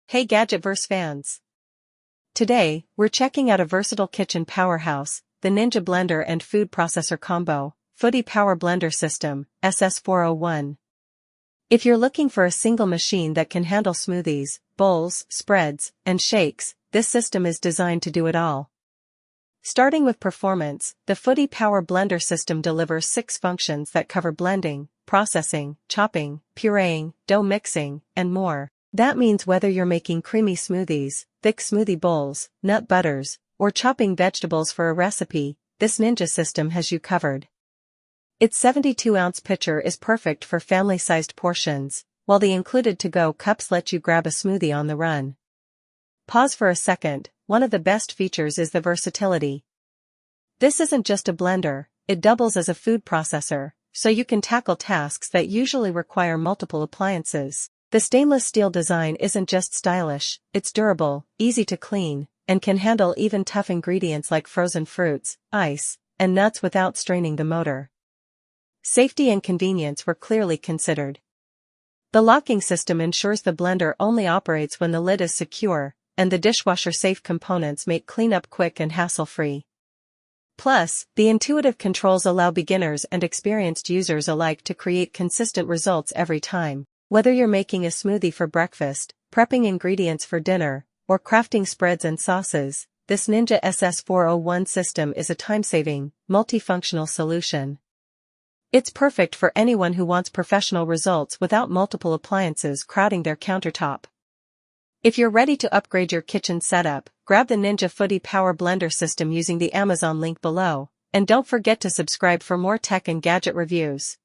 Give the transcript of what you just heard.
Hey Gadgetverse fans! Today, we're checking out a versatile kitchen powerhouse, the Ninja Blender and Food Processor Combo, Foodi Power Blender System, SS401. If you're looking for a single machine that can handle smoothies, bowls, spreads, and shakes, this system is designed to do it all. Starting with performance, the Foodi Power Blender System delivers 6 functions that cover blending, processing, chopping, pureeing, dough mixing, and more. That means whether you're making creamy smoothies, thick smoothie bowls, nut butters, or chopping vegetables for a recipe, this Ninja system has you covered. Its 72-ounce pitcher is perfect for family-sized portions, while the included to-go cups let you grab a smoothie on the run. Pause for a second, one of the best features is the versatility. This isn't just a blender, it doubles as a food processor, so you can tackle tasks that usually require multiple appliances. The stainless steel design isn't just stylish, it's durable, easy to clean, and can handle even tough ingredients like frozen fruits, ice, and nuts without straining the motor. Safety and convenience were clearly considered. The locking system ensures the blender only operates when the lid is secure, and the dishwasher-safe components make cleanup quick and hassle-free. Plus, the intuitive controls allow beginners and experienced users alike to create consistent results every time. Whether you're making a smoothie for breakfast, prepping ingredients for dinner, or crafting spreads and sauces, this Ninja SS401 system is a time-saving, multifunctional solution. It's perfect for anyone who wants professional results without multiple appliances crowding their countertop. If you're ready to upgrade your kitchen setup, grab the Ninja Foodi Power Blender System using the Amazon link below, and don't forget to subscribe for more tech and gadget reviews.